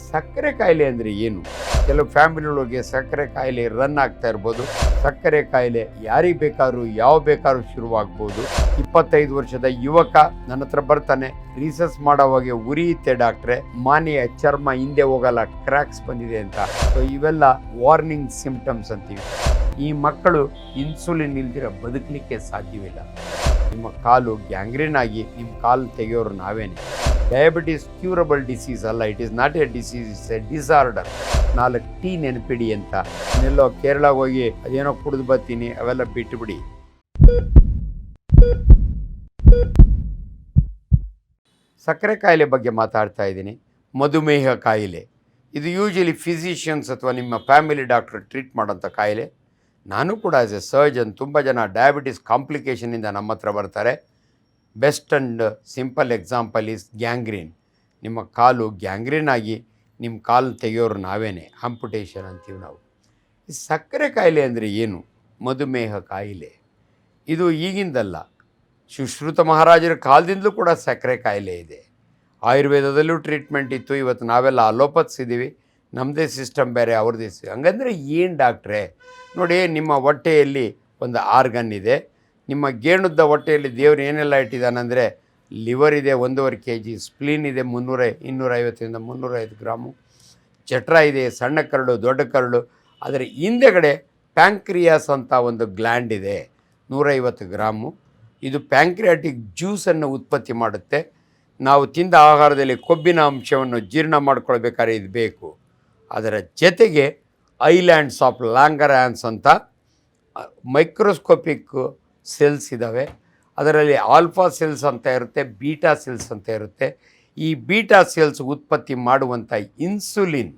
ಸಕ್ಕರೆ ಕಾಯಿಲೆ ಅಂದರೆ ಏನು? ಕೆಲವು ಫ್ಯಾಮಿಲಿಗಳಿಗೆ ಸಕ್ಕರೆ ಕಾಯಿಲೆ ರನ್ ಆಗ್ತಾ ಇರ್ಬೋದು. ಸಕ್ಕರೆ ಕಾಯಿಲೆ ಯಾರಿಗೆ ಬೇಕಾದ್ರೂ ಯಾವ ಬೇಕಾದ್ರೂ ಶುರುವಾಗ್ಬೋದು. 25 ವರ್ಷದ ಯುವಕ ನನ್ನ ಹತ್ರ ಬರ್ತಾನೆ, ರೀಸರ್ಚ್ ಮಾಡೋವಾಗೆ ಉರಿಯುತ್ತೆ ಡಾಕ್ಟ್ರೆ, ಮಾನೆಯ ಚರ್ಮ ಹಿಂದೆ ಹೋಗಲ್ಲ, ಕ್ರ್ಯಾಕ್ಸ್ ಬಂದಿದೆ ಅಂತ. ಸೊ ಇವೆಲ್ಲ ವಾರ್ನಿಂಗ್ ಸಿಂಪ್ಟಮ್ಸ್ ಅಂತೀವಿ. ಈ ಮಕ್ಕಳು ಇನ್ಸುಲಿನ್ ಇಲ್ದಿರ ಬದುಕಲಿಕ್ಕೆ ಸಾಧ್ಯವಿಲ್ಲ. ನಿಮ್ಮ ಕಾಲು ಗ್ಯಾಂಗ್ರೀನ್ ಆಗಿ ನಿಮ್ಮ ಕಾಲು ತೆಗೆಯೋರು ನಾವೇನೆ. ಡಯಾಬಿಟಿಸ್ ಕ್ಯೂರಬಲ್ ಡಿಸೀಸ್ ಅಲ್ಲ, it is not A disease, it's A disorder. 4 tea ನೆನಪಿಡಿ ಅಂತ. ಇನ್ನೆಲ್ಲೋ ಕೇರಳಗೆ ಹೋಗಿ ಅದೇನೋ ಕುಡಿದು ಬರ್ತೀನಿ, ಅವೆಲ್ಲ ಬಿಟ್ಟುಬಿಡಿ. ಸಕ್ಕರೆ ಕಾಯಿಲೆ ಬಗ್ಗೆ ಮಾತಾಡ್ತಾ ಇದ್ದೀನಿ. ಮಧುಮೇಹ ಕಾಯಿಲೆ ಇದು ಯೂಶಲಿ ಫಿಸಿಷಿಯನ್ಸ್ ಅಥವಾ ನಿಮ್ಮ ಫ್ಯಾಮಿಲಿ ಡಾಕ್ಟರ್ ಟ್ರೀಟ್ ಮಾಡೋಂಥ ಕಾಯಿಲೆ. ನಾನು ಕೂಡ ಆ್ಯಸ್ ಎ ಸರ್ಜನ್ ತುಂಬ ಜನ ಡಯಾಬಿಟಿಸ್ ಕಾಂಪ್ಲಿಕೇಶನಿಂದ ನಮ್ಮ ಹತ್ರ ಬರ್ತಾರೆ. Best and simple example is gangrene. ನಿಮ್ಮ ಕಾಲು ಗ್ಯಾಂಗ್ರೀನ್ ಆಗಿ ನಿಮ್ಮ ಕಾಲು ತೆಗೆಯೋರು ನಾವೇನೆ, ಆಂಪುಟೇಷನ್ ಅಂತೀವಿ ನಾವು. ಈ ಸಕ್ಕರೆ ಕಾಯಿಲೆ ಅಂದರೆ ಏನು? ಮಧುಮೇಹ ಕಾಯಿಲೆ ಇದು ಈಗಿಂದಲ್ಲ, ಸುಶ್ರುತ ಮಹಾರಾಜರ ಕಾಲದಿಂದಲೂ ಕೂಡ ಸಕ್ಕರೆ ಕಾಯಿಲೆ ಇದೆ. ಆಯುರ್ವೇದದಲ್ಲೂ ಟ್ರೀಟ್ಮೆಂಟ್ ಇತ್ತು. ಇವತ್ತು ನಾವೆಲ್ಲ ಅಲೋಪತ್ಸ್ ಇದ್ದೀವಿ, ನಮ್ಮದೇ ಸಿಸ್ಟಮ್ ಬೇರೆ, ಅವ್ರದ್ದೇ ಹಂಗಂದರೆ ಏನು ಡಾಕ್ಟ್ರೇ? ನೋಡಿ, ನಿಮ್ಮ ಹೊಟ್ಟೆಯಲ್ಲಿ ಒಂದು ಆರ್ಗನ್ ಇದೆ. ನಿಮ್ಮ ಗೇಣುದ್ದ ಹೊಟ್ಟೆಯಲ್ಲಿ ದೇವರು ಏನೆಲ್ಲ ಇಟ್ಟಿದ್ದಾನಂದರೆ, ಲಿವರ್ ಇದೆ 1.5 kg, ಸ್ಪ್ಲೀನ್ ಇದೆ 250ರಿಂದ 305 ಗ್ರಾಮು, ಚಟ್ರ ಇದೆ, ಸಣ್ಣ ಕರಳು, ದೊಡ್ಡ ಕರಳು. ಅದರ ಹಿಂದೆಗಡೆ ಪ್ಯಾಂಕ್ರಿಯಾಸ್ ಅಂತ ಒಂದು ಗ್ಲ್ಯಾಂಡ್ ಇದೆ 150 ಗ್ರಾಮು. ಇದು ಪ್ಯಾಂಕ್ರಿಯಾಟಿಕ್ ಜ್ಯೂಸನ್ನು ಉತ್ಪತ್ತಿ ಮಾಡುತ್ತೆ. ನಾವು ತಿಂದ ಆಹಾರದಲ್ಲಿ ಕೊಬ್ಬಿನ ಅಂಶವನ್ನು ಜೀರ್ಣ ಮಾಡ್ಕೊಳ್ಬೇಕಾದ್ರೆ ಇದು ಬೇಕು. ಅದರ ಜೊತೆಗೆ ಐಲ್ಯಾಂಡ್ಸ್ ಆಫ್ ಲ್ಯಾಂಗರ್ಹ್ಯಾನ್ಸ್ ಅಂತ ಮೈಕ್ರೋಸ್ಕೋಪಿಕ್ ಸೆಲ್ಸ್ ಇದ್ದಾವೆ. ಅದರಲ್ಲಿ ಆಲ್ಫಾ ಸೆಲ್ಸ್ ಅಂತ ಇರುತ್ತೆ, ಬೀಟಾ ಸೆಲ್ಸ್ ಅಂತ ಇರುತ್ತೆ. ಈ ಬೀಟಾ ಸೆಲ್ಸ್ ಉತ್ಪತ್ತಿ ಮಾಡುವಂಥ ಇನ್ಸುಲಿನ್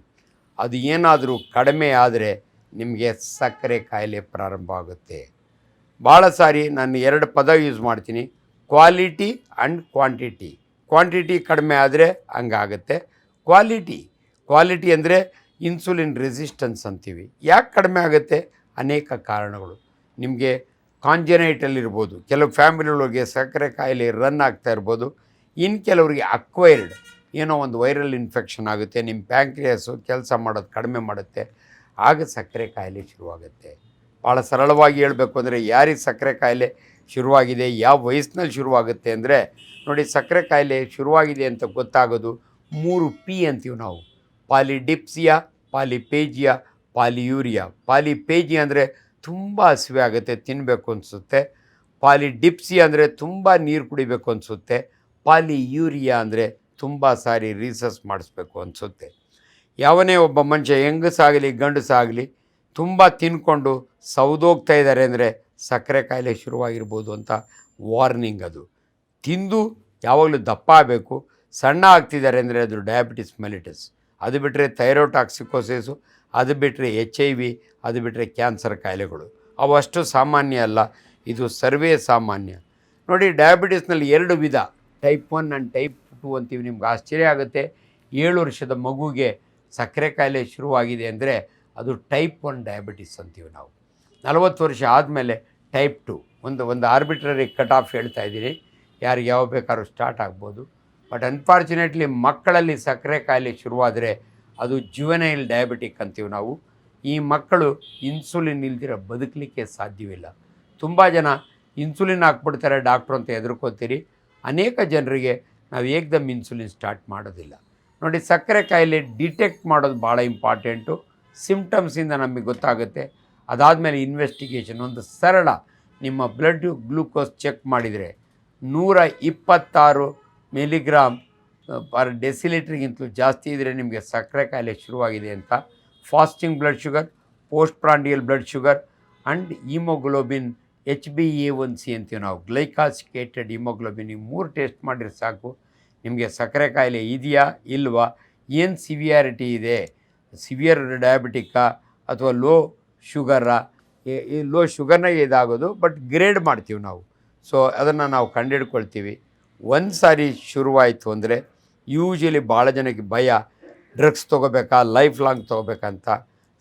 ಅದು ಏನಾದರೂ ಕಡಿಮೆ ಆದರೆ ನಿಮಗೆ ಸಕ್ಕರೆ ಕಾಯಿಲೆ ಪ್ರಾರಂಭ ಆಗುತ್ತೆ. ಭಾಳ ಸಾರಿ ನಾನು 2 ಪದ ಯೂಸ್ ಮಾಡ್ತೀನಿ, ಕ್ವಾಲಿಟಿ ಆ್ಯಂಡ್ ಕ್ವಾಂಟಿಟಿ. ಕ್ವಾಂಟಿಟಿ ಕಡಿಮೆ ಆದರೆ ಹಂಗಾಗುತ್ತೆ. ಕ್ವಾಲಿಟಿ ಅಂದರೆ ಇನ್ಸುಲಿನ್ ರೆಸಿಸ್ಟೆನ್ಸ್ ಅಂತೀವಿ. ಯಾಕೆ ಕಡಿಮೆ ಆಗುತ್ತೆ? ಅನೇಕ ಕಾರಣಗಳು. ನಿಮಗೆ ಕಾಂಜೆನೈಟಲ್ ಇರ್ಬೋದು, ಕೆಲವು ಫ್ಯಾಮಿಲಿಗಳಿಗೆ ಸಕ್ಕರೆ ಕಾಯಿಲೆ ರನ್ ಆಗ್ತಾ ಇರ್ಬೋದು. ಇನ್ನು ಕೆಲವರಿಗೆ ಅಕ್ವೈರ್ಡ್ ಏನೋ ಒಂದು ವೈರಲ್ ಇನ್ಫೆಕ್ಷನ್ ಆಗುತ್ತೆ, ನಿಮ್ಮ ಪ್ಯಾಂಕ್ರಿಯಾಸು ಕೆಲಸ ಮಾಡೋದು ಕಡಿಮೆ ಮಾಡುತ್ತೆ, ಆಗ ಸಕ್ಕರೆ ಕಾಯಿಲೆ ಶುರುವಾಗುತ್ತೆ. ಭಾಳ ಸರಳವಾಗಿ ಹೇಳಬೇಕು ಅಂದರೆ, ಯಾರಿಗೆ ಸಕ್ಕರೆ ಕಾಯಿಲೆ ಶುರುವಾಗಿದೆ, ಯಾವ ವಯಸ್ಸಿನಲ್ಲಿ ಶುರುವಾಗುತ್ತೆ ಅಂದರೆ, ನೋಡಿ, ಸಕ್ಕರೆ ಕಾಯಿಲೆ ಶುರುವಾಗಿದೆ ಅಂತ ಗೊತ್ತಾಗೋದು 3 P ಅಂತೀವಿ ನಾವು. ಪಾಲಿಡಿಪ್ಸಿಯಾ, ಪಾಲಿಪೇಜಿಯಾ, ಪಾಲಿಯೂರಿಯಾ. ಪಾಲಿಪೇಜಿಯಾ ಅಂದರೆ ತುಂಬ ಹಸಿವೆ ಆಗುತ್ತೆ, ತಿನ್ನಬೇಕು ಅನಿಸುತ್ತೆ. ಪಾಲಿಡಿಪ್ಸಿಯಾ ಅಂದರೆ ತುಂಬ ನೀರು ಕುಡಿಬೇಕು ಅನಿಸುತ್ತೆ. ಪಾಲಿಯೂರಿಯಾ ಅಂದರೆ ತುಂಬ ಸಾರಿ ರೀಸರ್ಚ್ ಮಾಡಿಸ್ಬೇಕು ಅನಿಸುತ್ತೆ. ಯಾವನೇ ಒಬ್ಬ ಮನುಷ್ಯ, ಹೆಂಗಸಾಗಲಿ ಗಂಡಸಾಗಲಿ, ತುಂಬ ತಿನ್ಕೊಂಡು ಸೌದೋಗ್ತಾ ಇದ್ದಾರೆ ಅಂದರೆ ಸಕ್ಕರೆ ಕಾಯಿಲೆ ಶುರುವಾಗಿರ್ಬೋದು ಅಂತ ವಾರ್ನಿಂಗ್. ಅದು ತಿಂದು ಯಾವಾಗಲೂ ದಪ್ಪ ಆಗಬೇಕು. ಸಣ್ಣ ಆಗ್ತಿದ್ದಾರೆ ಅಂದರೆ ಅದು ಡಯಾಬಿಟಿಸ್ ಮೆಲಿಟಸ್. ಅದು ಬಿಟ್ಟರೆ ಥೈರೋಟಾಕ್ಸಿಕೋಸಿಸು, ಅದು ಬಿಟ್ಟರೆ HIV, ಅದು ಬಿಟ್ಟರೆ ಕ್ಯಾನ್ಸರ್ ಕಾಯಿಲೆಗಳು. ಅವು ಅಷ್ಟು ಸಾಮಾನ್ಯ ಅಲ್ಲ, ಇದು ಸರ್ವೇ ಸಾಮಾನ್ಯ. ನೋಡಿ, ಡಯಾಬಿಟಿಸ್ನಲ್ಲಿ 2 ವಿಧ, ಟೈಪ್ 1 ಆ್ಯಂಡ್ ಟೈಪ್ 2 ಅಂತೀವಿ. ನಿಮ್ಗೆ ಆಶ್ಚರ್ಯ ಆಗುತ್ತೆ, 7 ವರ್ಷದ ಮಗುಗೆ ಸಕ್ಕರೆ ಕಾಯಿಲೆ ಶುರುವಾಗಿದೆ ಅಂದರೆ ಅದು ಟೈಪ್ 1 ಡಯಾಬಿಟಿಸ್ ಅಂತೀವಿ ನಾವು. 40 ವರ್ಷ ಆದಮೇಲೆ ಟೈಪ್ 2. ಒಂದು ಆರ್ಬಿಟ್ರರಿ ಕಟ್ ಆಫ್ ಹೇಳ್ತಾ ಇದ್ದೀನಿ, ಯಾರಿಗೆ ಯಾವ ಬೇಕಾದ್ರೂ ಸ್ಟಾರ್ಟ್ ಆಗ್ಬೋದು. ಬಟ್ ಅನ್ಫಾರ್ಚುನೇಟ್ಲಿ ಮಕ್ಕಳಲ್ಲಿ ಸಕ್ಕರೆ ಕಾಯಿಲೆ ಶುರುವಾದರೆ ಅದು ಜುವೆನೈಲ್ ಡಯಾಬಿಟಿಕ್ ಅಂತೀವಿ ನಾವು. ಈ ಮಕ್ಕಳು ಇನ್ಸುಲಿನ್ ಇಲ್ದಿರ ಬದುಕಲಿಕ್ಕೆ ಸಾಧ್ಯವಿಲ್ಲ. ತುಂಬ ಜನ ಇನ್ಸುಲಿನ್ ಹಾಕ್ಬಿಡ್ತಾರೆ ಡಾಕ್ಟ್ರು ಅಂತ ಹೆದರ್ಕೋತೀರಿ. ಅನೇಕ ಜನರಿಗೆ ನಾವು ಏಕದಮ್ ಇನ್ಸುಲಿನ್ ಸ್ಟಾರ್ಟ್ ಮಾಡೋದಿಲ್ಲ. ನೋಡಿ, ಸಕ್ಕರೆ ಕಾಯಿಲೆ ಡಿಟೆಕ್ಟ್ ಮಾಡೋದು ಭಾಳ ಇಂಪಾರ್ಟೆಂಟು. ಸಿಂಪ್ಟಮ್ಸಿಂದ ನಮಗೆ ಗೊತ್ತಾಗುತ್ತೆ. ಅದಾದಮೇಲೆ ಇನ್ವೆಸ್ಟಿಗೇಷನ್. ಒಂದು ಸರಳ, ನಿಮ್ಮ ಬ್ಲಡ್ ಗ್ಲೂಕೋಸ್ ಚೆಕ್ ಮಾಡಿದರೆ 126 ಮಿಲಿಗ್ರಾಮ್ ಪರ್ ಡೆಸಿಲೀಟ್ರಿಗಿಂತಲೂ ಜಾಸ್ತಿ ಇದ್ದರೆ ನಿಮಗೆ ಸಕ್ಕರೆ ಕಾಯಿಲೆ ಶುರುವಾಗಿದೆ ಅಂತ. Fasting blood sugar, post prandial blood sugar and haemoglobin, HbA1c ಅಂತೀವಿ ನಾವು, ಗ್ಲೈಕಾಸಿಕೇಟೆಡ್ ಹಿಮೋಗ್ಲೋಬಿನ್. ಈ 3 ಟೆಸ್ಟ್ ಮಾಡಿದ್ರೆ ಸಾಕು, ನಿಮಗೆ ಸಕ್ಕರೆ ಕಾಯಿಲೆ ಇದೆಯಾ ಇಲ್ವಾ, ಏನು ಸಿವಿಯಾರಿಟಿ ಇದೆ, ಸಿವಿಯರ್ ಡಯಾಬಿಟಿಕ್ಕಾ ಅಥವಾ ಲೋ ಶುಗರಾ. ಲೋ ಶುಗರ್ನಾಗೆ ಇದಾಗೋದು, ಬಟ್ ಗ್ರೇಡ್ ಮಾಡ್ತೀವಿ ನಾವು. ಸೊ ಅದನ್ನು ನಾವು ಕಂಡುಹಿಡ್ಕೊಳ್ತೀವಿ. ಒಂದು ಸಾರಿ ಶುರುವಾಯಿತು ಅಂದರೆ ಯೂಶಲಿ ಭಾಳ ಜನಕ್ಕೆ ಭಯ, ಡ್ರಗ್ಸ್ ತೊಗೋಬೇಕಾ, ಲೈಫ್ ಲಾಂಗ್ ತೊಗೋಬೇಕಂತ.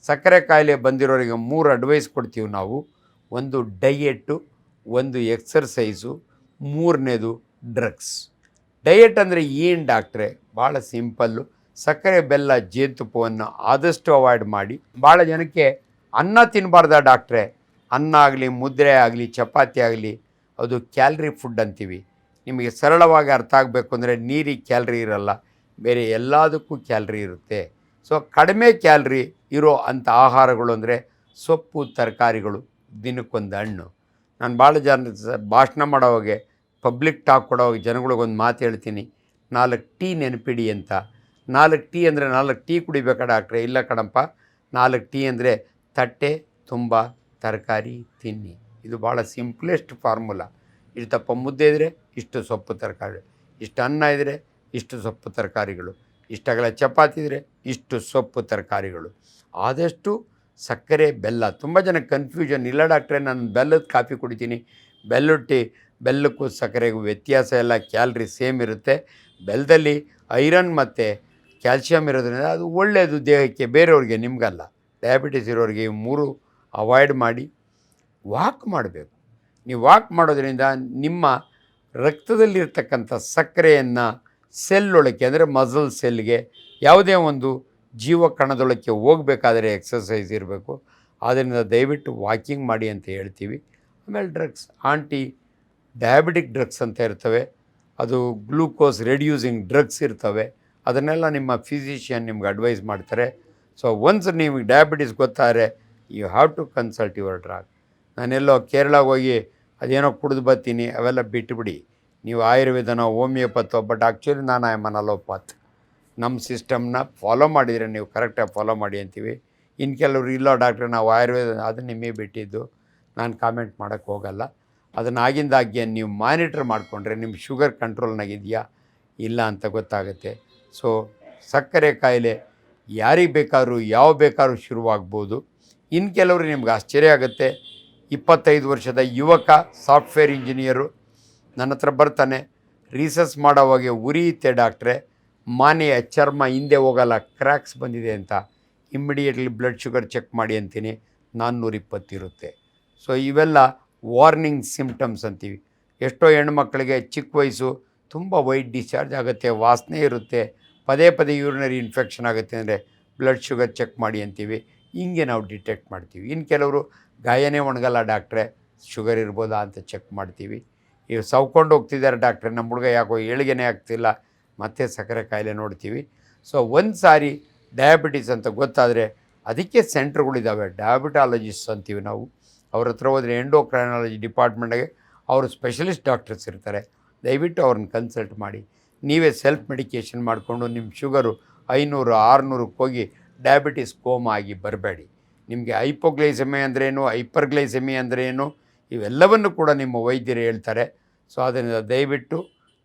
ಸಕ್ಕರೆ ಕಾಯಿಲೆ ಬಂದಿರೋರಿಗೆ 3 ಅಡ್ವೈಸ್ ಕೊಡ್ತೀವಿ ನಾವು. ಒಂದು ಡಯೆಟ್ಟು, ಒಂದು ಎಕ್ಸರ್ಸೈಸು, 3ನೇದು ಡ್ರಗ್ಸ್. ಡಯೆಟ್ ಅಂದರೆ ಏನು ಡಾಕ್ಟ್ರೆ? ಭಾಳ ಸಿಂಪಲ್ಲು. ಸಕ್ಕರೆ ಬೆಲ್ಲ ಜೇನುತುಪ್ಪವನ್ನು ಆದಷ್ಟು ಅವಾಯ್ಡ್ ಮಾಡಿ. ಭಾಳ ಜನಕ್ಕೆ ಅನ್ನ ತಿನ್ನಬಾರ್ದ ಡಾಕ್ಟ್ರೆ, ಅನ್ನ ಆಗಲಿ ಮುದ್ದೆ ಆಗಲಿ ಚಪಾತಿ ಆಗಲಿ ಅದು ಕ್ಯಾಲ್ರಿ ಫುಡ್ ಅಂತೀವಿ. ನಿಮಗೆ ಸರಳವಾಗಿ ಅರ್ಥ ಆಗಬೇಕು ಅಂದರೆ ನೀರಿಗೆ ಕ್ಯಾಲ್ರಿ ಇರಲ್ಲ, ಬೇರೆ ಎಲ್ಲದಕ್ಕೂ ಕ್ಯಾಲ್ರಿ ಇರುತ್ತೆ. ಸೊ ಕಡಿಮೆ ಕ್ಯಾಲ್ರಿ ಇರೋ ಅಂಥ ಆಹಾರಗಳು ಅಂದರೆ ಸೊಪ್ಪು ತರಕಾರಿಗಳು, ದಿನಕ್ಕೊಂದು ಹಣ್ಣು. ನಾನು ಭಾಳ ಜನ ಭಾಷಣ ಮಾಡೋವಾಗೆ ಪಬ್ಲಿಕ್ ಟಾಕ್ ಕೊಡೋವಾಗ ಜನಗಳಿಗೊಂದು ಮಾತು ಹೇಳ್ತೀನಿ, 4 ಟೀ ನೆನಪಿಡಿ ಅಂತ. 4 ಟೀ ಅಂದರೆ 4 ಟೀ ಕುಡಿಬೇಕಾ ಡಾಕ್ಟ್ರೆ? ಇಲ್ಲ ಕಣಪ್ಪ, 4 ಟೀ ಅಂದರೆ ತಟ್ಟೆ ತುಂಬ ತರಕಾರಿ ತಿನ್ನಿ. ಇದು ಭಾಳ ಸಿಂಪ್ಲೆಸ್ಟ್ ಫಾರ್ಮುಲಾ. ಇಷ್ಟು ದಪ್ಪ ಮುದ್ದೆ ಇದ್ದರೆ ಇಷ್ಟು ಸೊಪ್ಪು ತರಕಾರಿ, ಇಷ್ಟು ಅನ್ನ ಇದ್ದರೆ ಇಷ್ಟು ಸೊಪ್ಪು ತರಕಾರಿಗಳು, ಇಷ್ಟಗಲ ಚಪಾತಿ ಇದ್ದರೆ ಇಷ್ಟು ಸೊಪ್ಪು ತರಕಾರಿಗಳು. ಆದಷ್ಟು ಸಕ್ಕರೆ ಬೆಲ್ಲ. ತುಂಬ ಜನಕ್ಕೆ ಕನ್ಫ್ಯೂಷನ್, ಇಲ್ಲ ಡಾಕ್ಟ್ರೆ ನಾನು ಬೆಲ್ಲದ ಕಾಫಿ ಕುಡಿತೀನಿ, ಬೆಲ್ಲಕ್ಕೂ ಸಕ್ಕರೆಗೂ ವ್ಯತ್ಯಾಸ ಇಲ್ಲ, ಕ್ಯಾಲ್ರಿ ಸೇಮ್ ಇರುತ್ತೆ. ಬೆಲ್ಲದಲ್ಲಿ ಐರನ್ ಮತ್ತು ಕ್ಯಾಲ್ಶಿಯಮ್ ಇರೋದ್ರಿಂದ ಅದು ಒಳ್ಳೆಯದು ದೇಹಕ್ಕೆ, ಬೇರೆಯವ್ರಿಗೆ, ನಿಮಗಲ್ಲ. ಡಯಾಬಿಟಿಸ್ ಇರೋರಿಗೆ ಇವು 3 ಅವಾಯ್ಡ್ ಮಾಡಿ. ವಾಕ್ ಮಾಡಬೇಕು. ನೀವು ವಾಕ್ ಮಾಡೋದ್ರಿಂದ ನಿಮ್ಮ ರಕ್ತದಲ್ಲಿರ್ತಕ್ಕಂಥ ಸಕ್ಕರೆಯನ್ನು ಸೆಲ್ಲೊಳಕ್ಕೆ ಅಂದರೆ ಮಸಲ್ ಸೆಲ್ಗೆ ಯಾವುದೇ ಒಂದು ಜೀವ ಕಣದೊಳಕ್ಕೆ ಹೋಗಬೇಕಾದ್ರೆ ಎಕ್ಸಸೈಸ್ ಇರಬೇಕು. ಆದ್ದರಿಂದ ದಯವಿಟ್ಟು ವಾಕಿಂಗ್ ಮಾಡಿ ಅಂತ ಹೇಳ್ತೀವಿ. ಆಮೇಲೆ ಡ್ರಗ್ಸ್, ಆಂಟಿ ಡಯಾಬಿಟಿಕ್ ಡ್ರಗ್ಸ್ ಅಂತ ಇರ್ತವೆ, ಅದು ಗ್ಲೂಕೋಸ್ ರೆಡ್ಯೂಸಿಂಗ್ ಡ್ರಗ್ಸ್ ಇರ್ತವೆ. ಅದನ್ನೆಲ್ಲ ನಿಮ್ಮ ಫಿಸಿಷಿಯನ್ ನಿಮ್ಗೆ ಅಡ್ವೈಸ್ ಮಾಡ್ತಾರೆ. ಸೊ ಒನ್ಸ್ ನಿಮಗೆ ಡಯಾಬಿಟಿಸ್ ಗೊತ್ತಾದರೆ you have to consult your doctor. ನಾನೆಲ್ಲೋ ಕೇರಳಗೆ ಹೋಗಿ ಅದೇನೋ ಕುಡಿದು ಬರ್ತೀನಿ, ಅವೆಲ್ಲ ಬಿಟ್ಟುಬಿಡಿ. ನೀವು ಆಯುರ್ವೇದನೋ ಹೋಮಿಯೋಪತ್ತೋ, ಬಟ್ ಆ್ಯಕ್ಚುಲಿ ನಾನು ಐ ಆಮ್ ಅನ್ ಅಲೋಪತ್. ನಮ್ಮ ಸಿಸ್ಟಮ್ನ ಫಾಲೋ ಮಾಡಿದರೆ ನೀವು ಕರೆಕ್ಟಾಗಿ ಫಾಲೋ ಮಾಡಿ ಅಂತೀವಿ. ಇನ್ನು ಕೆಲವರು ಇಲ್ಲ ಡಾಕ್ಟ್ರೆ ನಾವು ಆಯುರ್ವೇದ, ಅದು ನಿಮಗೆ ಬಿಟ್ಟಿದ್ದು, ನಾನು ಕಾಮೆಂಟ್ ಮಾಡೋಕ್ಕೆ ಹೋಗಲ್ಲ. ಅದನ್ನು ಆಗಿಂದಾಗೆ ನೀವು ಮಾನಿಟ್ರ್ ಮಾಡಿಕೊಂಡ್ರೆ ನಿಮ್ಮ ಶುಗರ್ ಕಂಟ್ರೋಲ್ನಾಗಿದೆಯಾ ಇಲ್ಲ ಅಂತ ಗೊತ್ತಾಗುತ್ತೆ. ಸೊ ಸಕ್ಕರೆ ಕಾಯಿಲೆ ಯಾರಿಗೆ ಬೇಕಾದ್ರೂ ಬೇಕಾದ್ರೂ ಶುರುವಾಗ್ಬೋದು. ಇನ್ನು ಕೆಲವರು ನಿಮ್ಗೆ ಆಶ್ಚರ್ಯ ಆಗುತ್ತೆ, 25 ವರ್ಷದ ಯುವಕ ಸಾಫ್ಟ್ವೇರ್ ಇಂಜಿನಿಯರು ನನ್ನ ಹತ್ರ ಬರ್ತಾನೆ, ರೀಸರ್ಚ್ ಮಾಡೋವಾಗೆ ಉರಿಯುತ್ತೆ ಡಾಕ್ಟ್ರೆ, ಮಾನೆಯ ಚರ್ಮ ಹಿಂದೆ ಹೋಗಲ್ಲ, ಕ್ರ್ಯಾಕ್ಸ್ ಬಂದಿದೆ ಅಂತ. ಇಮ್ಮಿಡಿಯೇಟ್ಲಿ ಬ್ಲಡ್ ಶುಗರ್ ಚೆಕ್ ಮಾಡಿ ಅಂತೀನಿ, 420 ಇರುತ್ತೆ. ಸೊ ಇವೆಲ್ಲ ವಾರ್ನಿಂಗ್ ಸಿಮ್ಟಮ್ಸ್ ಅಂತೀವಿ. ಎಷ್ಟೋ ಹೆಣ್ಮಕ್ಳಿಗೆ ಚಿಕ್ಕ ವಯಸ್ಸು ತುಂಬ ವೈಟ್ ಡಿಸ್ಚಾರ್ಜ್ ಆಗುತ್ತೆ, ವಾಸನೆ ಇರುತ್ತೆ, ಪದೇ ಪದೇ ಯೂರಿನರಿ ಇನ್ಫೆಕ್ಷನ್ ಆಗುತ್ತೆ ಅಂದರೆ ಬ್ಲಡ್ ಶುಗರ್ ಚೆಕ್ ಮಾಡಿ ಅಂತೀವಿ. ಹಿಂಗೆ ನಾವು ಡಿಟೆಕ್ಟ್ ಮಾಡ್ತೀವಿ. ಇನ್ನು ಕೆಲವರು ಗಾಯನೇ ಒಣಗಲ್ಲ ಡಾಕ್ಟ್ರೆ, ಶುಗರ್ ಇರ್ಬೋದಾ ಅಂತ ಚೆಕ್ ಮಾಡ್ತೀವಿ. ಇವು ಸವ್ಕೊಂಡು ಹೋಗ್ತಿದ್ದಾರೆ ಡಾಕ್ಟ್ರೆ, ನಮ್ಮ ಹುಡುಗ ಯಾಕೋ ಏಳಿಗೆನೇ ಆಗ್ತಿಲ್ಲ, ಮತ್ತೆ ಸಕ್ಕರೆ ಕಾಯಿಲೆ ನೋಡ್ತೀವಿ. ಸೊ ಒಂದು ಸಾರಿ ಡಯಾಬಿಟಿಸ್ ಅಂತ ಗೊತ್ತಾದರೆ ಅದಕ್ಕೆ ಸೆಂಟ್ರ್ಗಳಿದ್ದಾವೆ, ಡಯಾಬಿಟಾಲಜಿಸ್ಟ್ ಅಂತೀವಿ ನಾವು. ಅವ್ರ ಹತ್ರ ಹೋದರೆ ಎಂಡೋಕ್ರೈನಾಲಜಿ ಡಿಪಾರ್ಟ್ಮೆಂಟ್ಗೆ ಅವರು ಸ್ಪೆಷಲಿಸ್ಟ್ ಡಾಕ್ಟರ್ಸ್ ಇರ್ತಾರೆ. ದಯವಿಟ್ಟು ಅವ್ರನ್ನ ಕನ್ಸಲ್ಟ್ ಮಾಡಿ. ನೀವೇ ಸೆಲ್ಫ್ ಮೆಡಿಕೇಷನ್ ಮಾಡಿಕೊಂಡು ನಿಮ್ಮ ಶುಗರು 500 600ಕ್ಕೆ ಹೋಗಿ ಡಯಾಬಿಟಿಸ್ ಕೋಮಾ ಆಗಿ ಬರಬೇಡಿ. ನಿಮಗೆ ಹೈಪೋಗ್ಲೈಸೆಮಿ ಅಂದ್ರೇನು, ಹೈಪರ್ಗ್ಲೈಸೆಮಿ ಅಂದ್ರೇನು, ಇವೆಲ್ಲವನ್ನು ಕೂಡ ನಿಮ್ಮ ವೈದ್ಯರು ಹೇಳ್ತಾರೆ. ಸೊ ಅದರಿಂದ ದಯವಿಟ್ಟು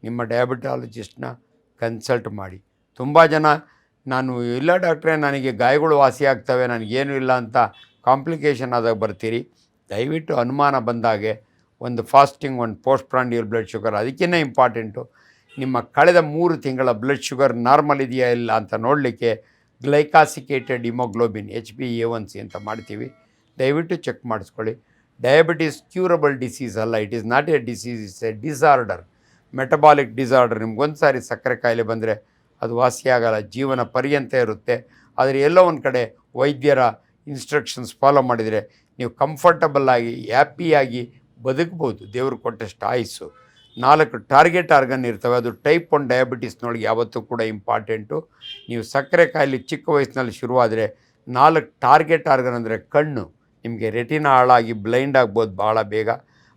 ನಿಮ್ಮ ಡಯಾಬಿಟಾಲಜಿಸ್ಟ್ನ ಕನ್ಸಲ್ಟ್ ಮಾಡಿ. ತುಂಬ ಜನ ನಾನು ಇಲ್ಲ ಡಾಕ್ಟ್ರೆ ನನಗೆ ಗಾಯಗಳು ವಾಸಿ ಆಗ್ತವೆ, ನನಗೇನು ಇಲ್ಲ ಅಂತ ಕಾಂಪ್ಲಿಕೇಶನ್ ಆದಾಗ ಬರ್ತೀರಿ. ದಯವಿಟ್ಟು ಅನುಮಾನ ಬಂದಾಗೆ ಒಂದು ಫಾಸ್ಟಿಂಗ್, ಒಂದು ಪೋಸ್ಟ್ ಪ್ರಾಂಡಿಯಲ್ ಬ್ಲಡ್ ಶುಗರ್, ಅದಕ್ಕಿಂತ ಇಂಪಾರ್ಟೆಂಟು ನಿಮ್ಮ ಕಳೆದ 3 ತಿಂಗಳ ಬ್ಲಡ್ ಶುಗರ್ ನಾರ್ಮಲ್ ಇದೆಯಾ ಇಲ್ಲ ಅಂತ ನೋಡಲಿಕ್ಕೆ ಗ್ಲೈಕಾಸಿಕೇಟೆಡ್ ಹಿಮೋಗ್ಲೋಬಿನ್ HbA1c ಅಂತ ಮಾಡ್ತೀವಿ. ದಯವಿಟ್ಟು ಚೆಕ್ ಮಾಡಿಸ್ಕೊಳ್ಳಿ. ಡಯಾಬಿಟಿಸ್ ಕ್ಯೂರಬಲ್ ಡಿಸೀಸ್ ಅಲ್ಲ, it is not A disease, it's A disorder, metabolic disorder. ನಿಮ್ಗೊಂದು ಸಾರಿ ಸಕ್ಕರೆ ಕಾಯಿಲೆ ಬಂದರೆ ಅದು ವಾಸಿಯಾಗಲ್ಲ, ಜೀವನ ಪರ್ಯಂತ ಇರುತ್ತೆ. ಆದರೆ ಎಲ್ಲೋ ಒಂದು ಕಡೆ ವೈದ್ಯರ ಇನ್ಸ್ಟ್ರಕ್ಷನ್ಸ್ ಫಾಲೋ ಮಾಡಿದರೆ ನೀವು ಕಂಫರ್ಟಬಲ್ಲಾಗಿ ಹ್ಯಾಪಿಯಾಗಿ ಬದುಕ್ಬೋದು. ದೇವರು ಕೊಟ್ಟಷ್ಟು ಆಯುಸ್ಸು. 4 ಟಾರ್ಗೆಟ್ ಆರ್ಗನ್ ಇರ್ತವೆ, ಅದು ಟೈಪ್ 1 ಡಯಾಬಿಟಿಸ್ನೊಳಗೆ ಯಾವತ್ತೂ ಕೂಡ ಇಂಪಾರ್ಟೆಂಟು. ನೀವು ಸಕ್ಕರೆ ಕಾಯಿಲೆ ಚಿಕ್ಕ ವಯಸ್ಸಿನಲ್ಲಿ ಶುರುವಾದರೆ 4 ಟಾರ್ಗೆಟ್ ಆರ್ಗನ್ ಅಂದರೆ ಕಣ್ಣು, ನಿಮಗೆ ರೆಟಿನಾ ಹಾಳಾಗಿ ಬ್ಲೈಂಡ್ ಆಗ್ಬೋದು ಭಾಳ ಬೇಗ.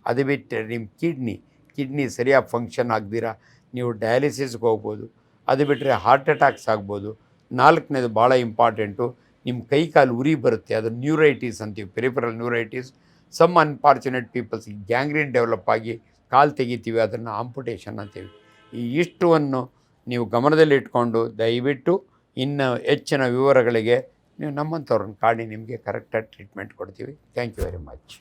ಅದು ಬಿಟ್ಟರೆ ನಿಮ್ಮ ಕಿಡ್ನಿ ಸರಿಯಾಗಿ ಫಂಕ್ಷನ್ ಆಗದಿರ ನೀವು ಡಯಾಲಿಸಿಸ್ಗೆ ಹೋಗ್ಬೋದು. ಅದು ಬಿಟ್ಟರೆ ಹಾರ್ಟ್ ಅಟ್ಯಾಕ್ಸ್ ಆಗ್ಬೋದು. 4ನೇದು ಭಾಳ ಇಂಪಾರ್ಟೆಂಟು, ನಿಮ್ಮ ಕೈ ಕಾಲು ಉರಿ ಬರುತ್ತೆ, ಅದು ನ್ಯೂರೈಟಿಸ್ ಅಂತೀವಿ, peripheral neuritis. Some unfortunate peoples gangrene develop ಆಗಿ ಕಾಲು ತೆಗಿತೀವಿ, ಅದನ್ನು ಆಂಪುಟೇಷನ್ ಅಂತೀವಿ. ಈ ಇಷ್ಟುವನ್ನು ನೀವು ಗಮನದಲ್ಲಿಟ್ಕೊಂಡು ದಯವಿಟ್ಟು ಇನ್ನು ಹೆಚ್ಚಿನ ವಿವರಗಳಿಗೆ ನೀವು ನಮ್ಮಂಥವ್ರನ್ನ ಕಾಡಿ, ನಿಮಗೆ ಕರೆಕ್ಟಾಗಿ ಟ್ರೀಟ್ಮೆಂಟ್ ಕೊಡ್ತೀವಿ. Thank you very much.